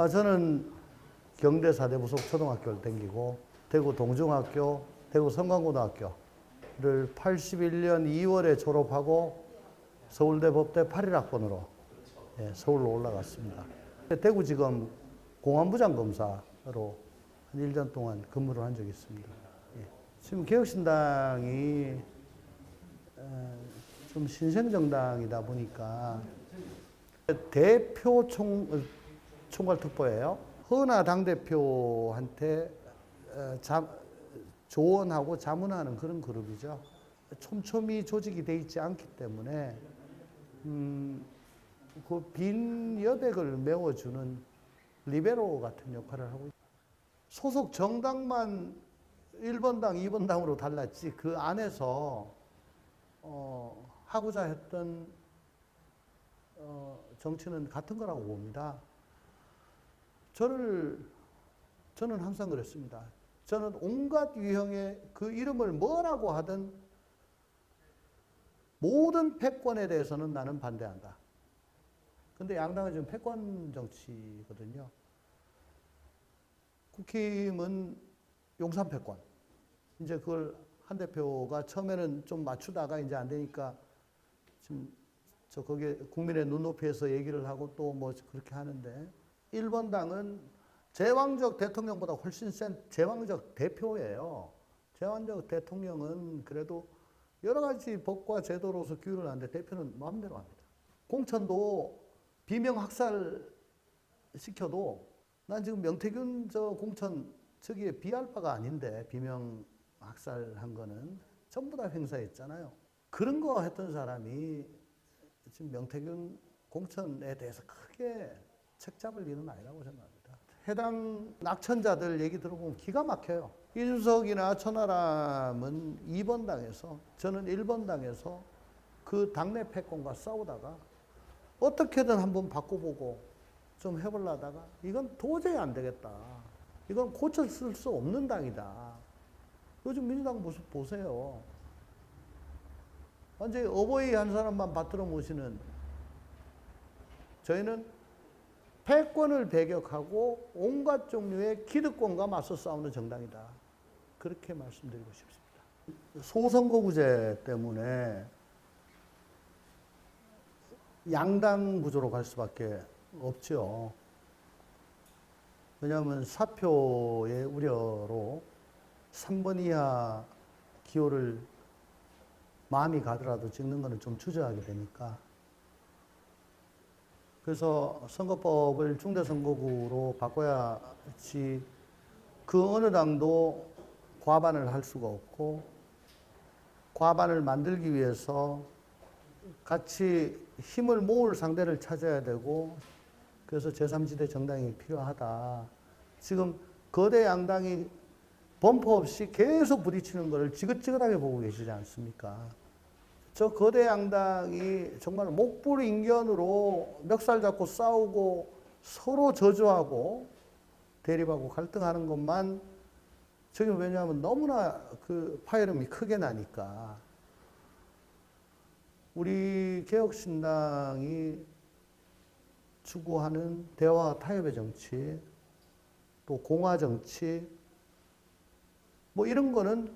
저는 경대 사대부속 초등학교를 다니고 대구 동중학교, 대구 성광고등학교를 81년 2월에 졸업하고 서울대 법대 8일학번으로 서울로 올라갔습니다. 대구지검 공안부장 검사로 한 1년 동안 근무를 한 적이 있습니다. 지금 개혁신당이 좀 신생정당이다 보니까 대표 총괄특보예요. 허나 당대표한테 조언하고 자문하는 그런 그룹이죠. 촘촘히 조직이 돼 있지 않기 때문에 그 빈 여백을 메워주는 리베로 같은 역할을 하고 있습니다. 소속 정당만 1번당, 2번당으로 달랐지 그 안에서 하고자 했던 정치는 같은 거라고 봅니다. 저는 항상 그랬습니다. 저는 온갖 유형의 그 이름을 뭐라고 하든 모든 패권에 대해서는 나는 반대한다. 근데 양당은 지금 패권 정치거든요. 국힘은 용산 패권. 이제 그걸 한 대표가 처음에는 좀 맞추다가 이제 안 되니까 지금 거기에 국민의 눈높이에서 얘기를 하고 또 뭐 그렇게 하는데 1번 당은 제왕적 대통령보다 훨씬 센 제왕적 대표예요. 제왕적 대통령은 그래도 여러 가지 법과 제도로서 규율을 하는데 대표는 마음대로 합니다. 공천도 비명 학살 시켜도 난 지금 명태균 저 공천 저기에 비할 바가 아닌데 비명 학살한 거는 전부 다 행사했잖아요. 그런 거 했던 사람이 지금 명태균 공천에 대해서 크게 책 잡을 일은 아니라고 생각합니다. 해당 낙천자들 얘기 들어보면 기가 막혀요. 이준석이나 천하람은 2번 당에서 저는 1번 당에서 그 당내 패권과 싸우다가 어떻게든 한번 바꿔보고 좀 해보려다가 이건 도저히 안 되겠다. 이건 고쳐 쓸 수 없는 당이다. 요즘 민주당 모습 보세요. 완전히 어버이 한 사람만 받들어 모시는 저희는 패권을 배격하고 온갖 종류의 기득권과 맞서 싸우는 정당이다. 그렇게 말씀드리고 싶습니다. 소선거구제 때문에 양당 구조로 갈 수밖에 없죠. 왜냐하면 사표의 우려로 3번 이하 기호를 마음이 가더라도 찍는 거는 좀 주저하게 되니까. 그래서 선거법을 중대선거구로 바꿔야지 그 어느 당도 과반을 할 수가 없고 과반을 만들기 위해서 같이 힘을 모을 상대를 찾아야 되고 그래서 제3지대 정당이 필요하다. 지금 거대 양당이 범퍼 없이 계속 부딪히는 것을 지긋지긋하게 보고 계시지 않습니까? 저 거대 양당이 정말 목불인견으로 멱살 잡고 싸우고 서로 저주하고 대립하고 갈등하는 것만 지금 왜냐하면 너무나 그 파열음이 크게 나니까 우리 개혁신당이 추구하는 대화와 타협의 정치 또 공화 정치 뭐 이런 거는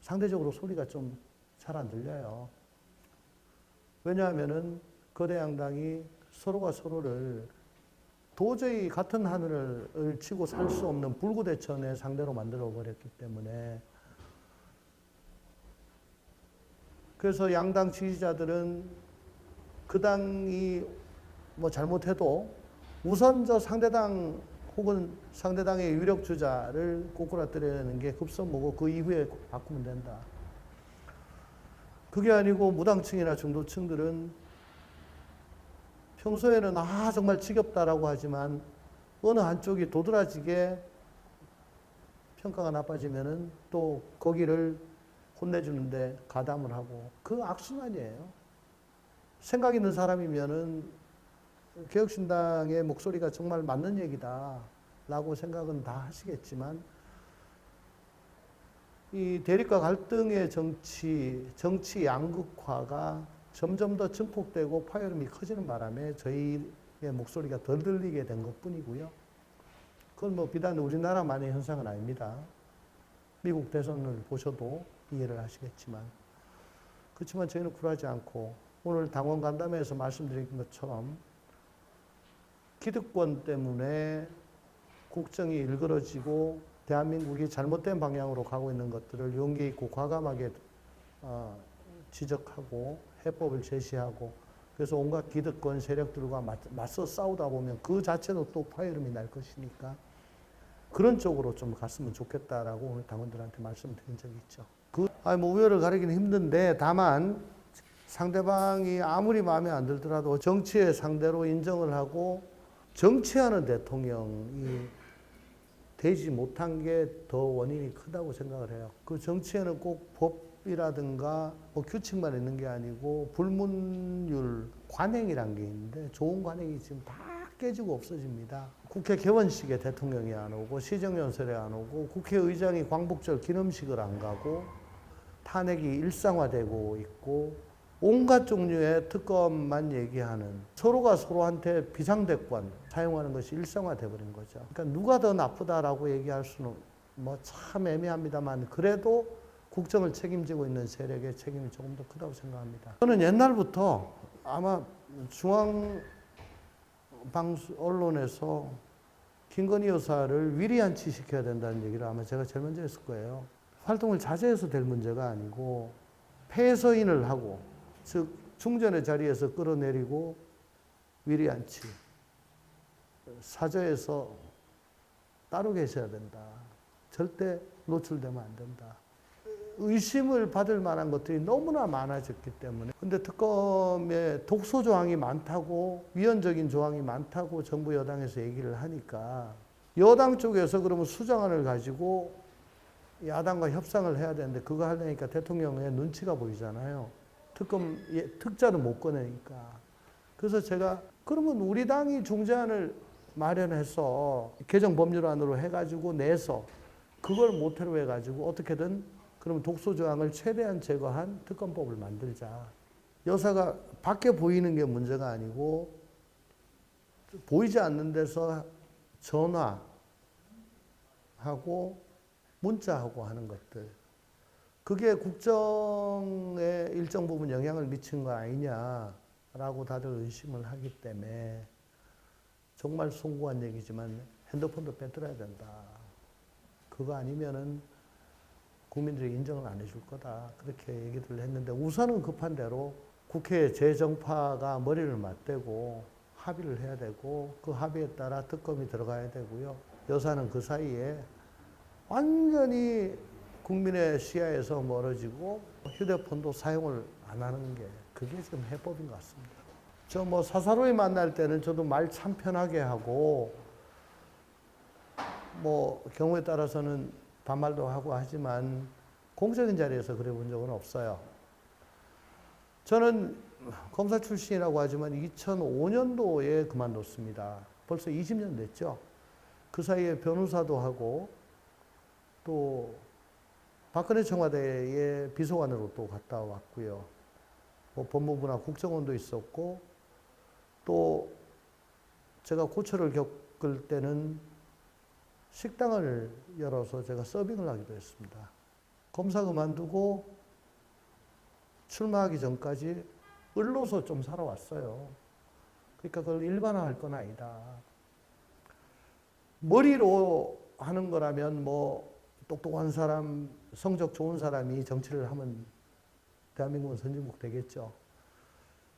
상대적으로 소리가 좀 잘 안 들려요. 왜냐하면은 거대 양당이 서로가 서로를 도저히 같은 하늘을 치고 살 수 없는 불구대천의 상대로 만들어 버렸기 때문에 그래서 양당 지지자들은 그 당이 뭐 잘못해도 우선 저 상대당 혹은 상대당의 유력 주자를 꼬꾸라뜨리는 게 급선무고 그 이후에 바꾸면 된다. 그게 아니고 무당층이나 중도층들은 평소에는 정말 지겹다라고 하지만 어느 한쪽이 도드라지게 평가가 나빠지면은 또 거기를 혼내주는데 가담을 하고 그 악순환이에요. 생각 있는 사람이면은 개혁신당의 목소리가 정말 맞는 얘기다라고 생각은 다 하시겠지만 이 대립과 갈등의 정치 양극화가 점점 더 증폭되고 파열음이 커지는 바람에 저희 목소리가 덜 들리게 된 것뿐이고요. 그건 뭐 비단 우리나라만의 현상은 아닙니다. 미국 대선을 보셔도 이해를 하시겠지만. 그렇지만 저희는 굴하지 않고 오늘 당원 간담회에서 말씀드린 것처럼 기득권 때문에 국정이 일그러지고 대한민국이 잘못된 방향으로 가고 있는 것들을 용기 있고 과감하게 지적하고 해법을 제시하고 그래서 온갖 기득권 세력들과 맞서 싸우다 보면 그 자체도 또 파열음이 날 것이니까 그런 쪽으로 좀 갔으면 좋겠다라고 오늘 당원들한테 말씀드린 적이 있죠. 뭐 우열을 가리기는 힘든데 다만 상대방이 아무리 마음에 안 들더라도 정치의 상대로 인정을 하고 정치하는 대통령이 되지 못한 게 더 원인이 크다고 생각을 해요. 그 정치에는 꼭 법이라든가 뭐 규칙만 있는 게 아니고 불문율, 관행이란 게 있는데 좋은 관행이 지금 다 깨지고 없어집니다. 국회 개원식에 대통령이 안 오고 시정연설에 안 오고 국회의장이 광복절 기념식을 안 가고 탄핵이 일상화되고 있고 온갖 종류의 특검만 얘기하는 서로가 서로한테 비상대권 사용하는 것이 일상화돼 버린 거죠. 그러니까 누가 더 나쁘다라고 얘기할 수는 뭐 참 애매합니다만 그래도 국정을 책임지고 있는 세력의 책임이 조금 더 크다고 생각합니다. 저는 옛날부터 아마 중앙 방송 언론에서 김건희 여사를 위리안치시켜야 된다는 얘기를 아마 제가 제일 먼저 했을 거예요. 활동을 자제해서 될 문제가 아니고 폐서인을 하고 즉 중전의 자리에서 끌어내리고 위리안치 사저에서 따로 계셔야 된다. 절대 노출되면 안 된다. 의심을 받을 만한 것들이 너무나 많아졌기 때문에 근데 특검에 독소 조항이 많다고 위헌적인 조항이 많다고 정부 여당에서 얘기를 하니까 여당 쪽에서 그러면 수정안을 가지고 야당과 협상을 해야 되는데 그거 하려니까 대통령의 눈치가 보이잖아요. 특검 특자를 못 꺼내니까. 그래서 제가 그러면 우리 당이 중재안을 마련해서 개정 법률안으로 해가지고 내서 그걸 모태로 해가지고 어떻게든 그러면 독소 조항을 최대한 제거한 특검법을 만들자. 여사가 밖에 보이는 게 문제가 아니고 보이지 않는 데서 전화하고 문자하고 하는 것들. 그게 국정에 일정 부분 영향을 미친 거 아니냐라고 다들 의심을 하기 때문에 정말 송구한 얘기지만 핸드폰도 빼들어야 된다. 그거 아니면은 국민들이 인정을 안 해줄 거다. 그렇게 얘기를 했는데 우선은 급한 대로 국회 재정파가 머리를 맞대고 합의를 해야 되고 그 합의에 따라 특검이 들어가야 되고요. 여사는 그 사이에 완전히 국민의 시야에서 멀어지고 휴대폰도 사용을 안 하는 게 그게 지금 해법인 것 같습니다. 저 뭐 사사로이 만날 때는 저도 말 참 편하게 하고 뭐 경우에 따라서는 반말도 하고 하지만 공적인 자리에서 그래 본 적은 없어요. 저는 검사 출신이라고 하지만 2005년도에 그만뒀습니다. 벌써 20년 됐죠. 그 사이에 변호사도 하고 또 박근혜 청와대에 비서관으로 또 갔다 왔고요. 뭐 법무부나 국정원도 있었고 또 제가 고초를 겪을 때는 식당을 열어서 제가 서빙을 하기도 했습니다. 검사 그만두고 출마하기 전까지 을로서 좀 살아왔어요. 그러니까 그걸 일반화할 건 아니다. 머리로 하는 거라면 뭐 똑똑한 사람, 성적 좋은 사람이 정치를 하면 대한민국은 선진국 되겠죠.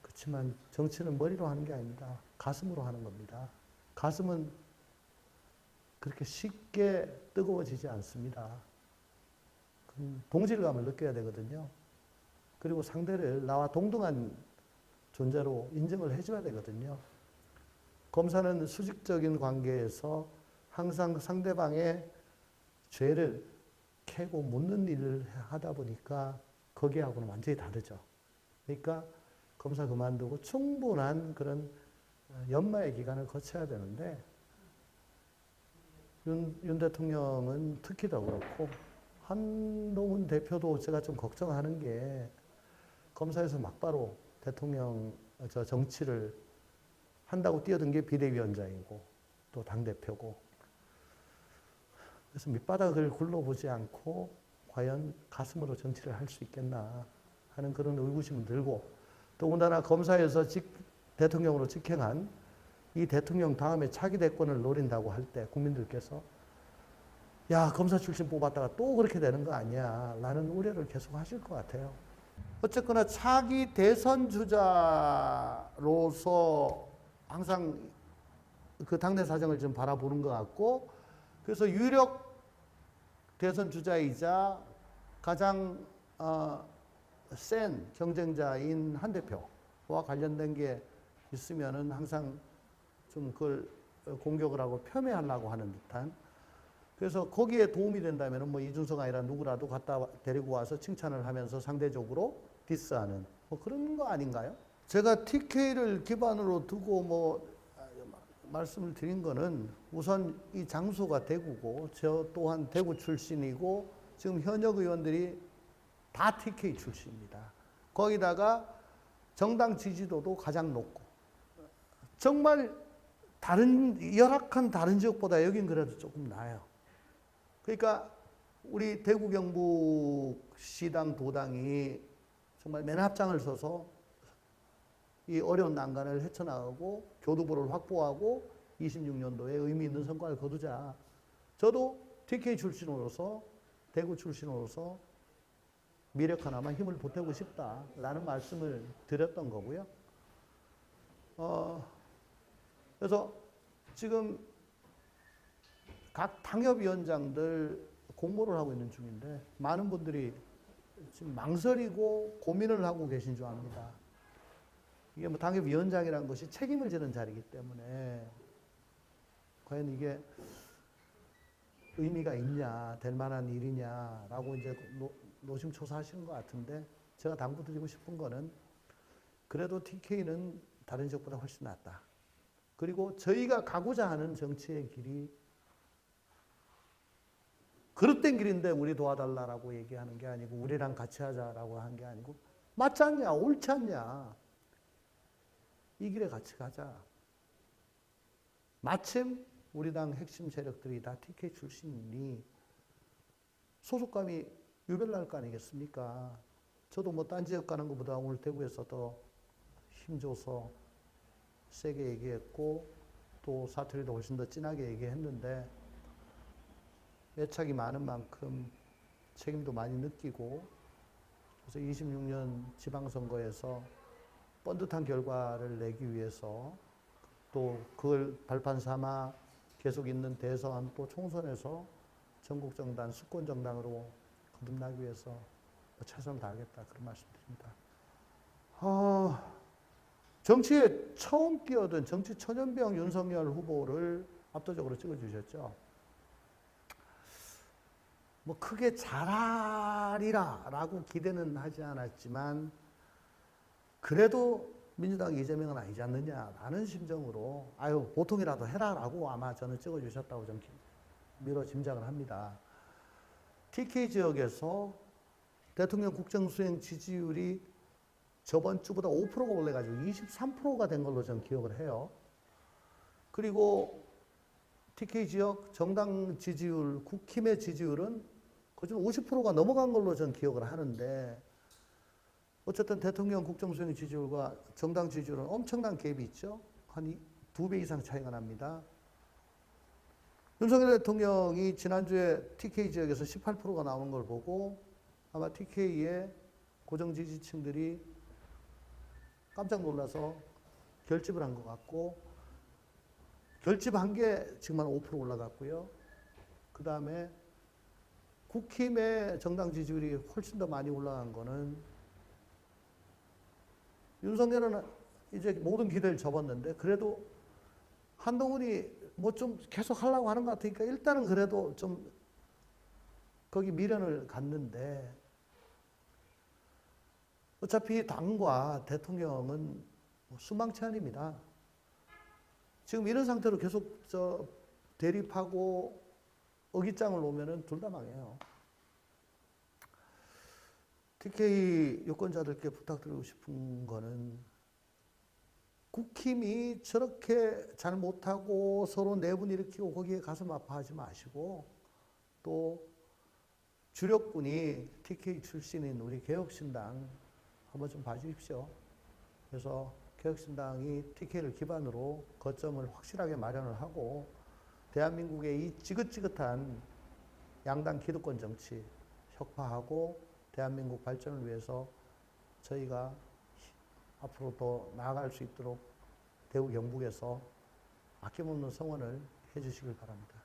그렇지만 정치는 머리로 하는 게 아닙니다. 가슴으로 하는 겁니다. 가슴은 그렇게 쉽게 뜨거워지지 않습니다. 동질감을 느껴야 되거든요. 그리고 상대를 나와 동등한 존재로 인정을 해줘야 되거든요. 검사는 수직적인 관계에서 항상 상대방의 죄를 캐고 묻는 일을 하다 보니까 거기하고는 완전히 다르죠. 그러니까 검사 그만두고 충분한 그런 연마의 기간을 거쳐야 되는데 윤 대통령은 특히 더 그렇고 한동훈 대표도 제가 좀 걱정하는 게 검사에서 막바로 대통령 정치를 한다고 뛰어든 게 비대위원장이고 또 당대표고, 그래서 밑바닥을 굴러보지 않고 과연 가슴으로 정치를 할 수 있겠나 하는 그런 의구심을 들고, 더군다나 검사에서 대통령으로 직행한 이 대통령 다음에 차기 대권을 노린다고 할 때 국민들께서 야, 검사 출신 뽑았다가 또 그렇게 되는 거 아니야 라는 우려를 계속 하실 것 같아요. 어쨌거나 차기 대선 주자로서 항상 그 당내 사정을 좀 바라보는 것 같고, 그래서 유력 대선 주자이자 가장 센 경쟁자인 한 대표와 관련된 게 있으면은 항상 좀 그걸 공격을 하고 폄훼하려고 하는 듯한, 그래서 거기에 도움이 된다면 뭐 이준석 아니라 누구라도 갖다 데리고 와서 칭찬을 하면서 상대적으로 디스하는 뭐 그런 거 아닌가요? 제가 TK를 기반으로 두고 뭐 말씀을 드린 거는 우선 이 장소가 대구고 저 또한 대구 출신이고 지금 현역 의원들이 다 TK 출신입니다. 거기다가 정당 지지도도 가장 높고 정말 열악한 다른 지역보다 여긴 그래도 조금 나아요. 그러니까 우리 대구 경북시당 도당이 정말 맨합장을 서서 이 어려운 난관을 헤쳐나가고 교두보를 확보하고 26년도에 의미 있는 성과를 거두자. 저도 TK 출신으로서 대구 출신으로서 미력 하나만 힘을 보태고 싶다라는 말씀을 드렸던 거고요. 그래서 지금 각 당협위원장들 공모를 하고 있는 중인데 많은 분들이 지금 망설이고 고민을 하고 계신 줄 압니다. 이게 뭐 당협위원장이라는 것이 책임을 지는 자리이기 때문에 과연 이게 의미가 있냐, 될 만한 일이냐라고 이제 노심초사하시는 것 같은데, 제가 당부드리고 싶은 거는 그래도 TK는 다른 지역보다 훨씬 낫다. 그리고 저희가 가고자 하는 정치의 길이 그릇된 길인데 우리 도와달라고 얘기하는 게 아니고 우리랑 같이 하자라고 한 게 아니고 맞지 않냐, 옳지 않냐, 이 길에 같이 가자. 마침 우리 당 핵심 세력들이 다 TK 출신이니 소속감이 유별날 거 아니겠습니까? 저도 뭐 딴 지역 가는 것보다 오늘 대구에서 더 힘줘서 세게 얘기했고 또 사투리도 훨씬 더 진하게 얘기했는데 애착이 많은 만큼 책임도 많이 느끼고, 그래서 26년 지방선거에서 뻔듯한 결과를 내기 위해서 또 그걸 발판 삼아 계속 있는 대선 또 총선에서 전국정당, 수권정당으로 거듭나기 위해서 최선을 다하겠다, 그런 말씀드립니다. 정치에 처음 끼어든 정치 천연병 윤석열 후보를 압도적으로 찍어주셨죠. 뭐 크게 잘하리라 라고 기대는 하지 않았지만 그래도 민주당 이재명은 아니지 않느냐라는 심정으로 아유 보통이라도 해라라고 아마 저는 찍어주셨다고 좀 미뤄 짐작을 합니다. TK 지역에서 대통령 국정수행 지지율이 저번 주보다 5%가 올라가지고 23%가 된 걸로 저는 기억을 해요. 그리고 TK 지역 정당 지지율, 국힘의 지지율은 거의 50%가 넘어간 걸로 저는 기억을 하는데, 어쨌든 대통령 국정수행 지지율과 정당 지지율은 엄청난 갭이 있죠. 한 2배 이상 차이가 납니다. 윤석열 대통령이 지난주에 TK 지역에서 18%가 나오는 걸 보고 아마 TK의 고정 지지층들이 깜짝 놀라서 결집을 한 것 같고, 결집한 게 지금 한 5% 올라갔고요. 그 다음에 국힘의 정당 지지율이 훨씬 더 많이 올라간 거는 윤석열은 이제 모든 기대를 접었는데 그래도 한동훈이 뭐 좀 계속 하려고 하는 것 같으니까 일단은 그래도 좀 거기 미련을 갖는데, 어차피 당과 대통령은 수망치 아닙니다. 지금 이런 상태로 계속 대립하고 어깃장을 놓으면 둘 다 망해요. TK 유권자들께 부탁드리고 싶은 거는 국힘이 저렇게 잘 못하고 서로 내분 일으키고 거기에 가슴 아파하지 마시고 또 주력군이 TK 출신인 우리 개혁신당 한번 좀 봐주십시오. 그래서 개혁신당이 TK를 기반으로 거점을 확실하게 마련을 하고 대한민국의 이 지긋지긋한 양당 기득권 정치 혁파하고 대한민국 발전을 위해서 저희가 앞으로 더 나아갈 수 있도록 대구 경북에서 아낌없는 성원을 해주시길 바랍니다.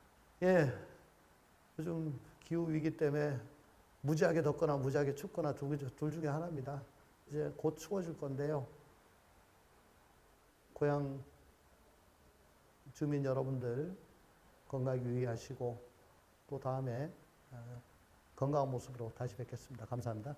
예, 요즘 기후 위기 때문에 무지하게 덥거나 무지하게 춥거나 둘 중에 하나입니다. 이제 곧 추워질 건데요. 고향 주민 여러분들 건강 유의하시고 또 다음에 건강한 모습으로 다시 뵙겠습니다. 감사합니다.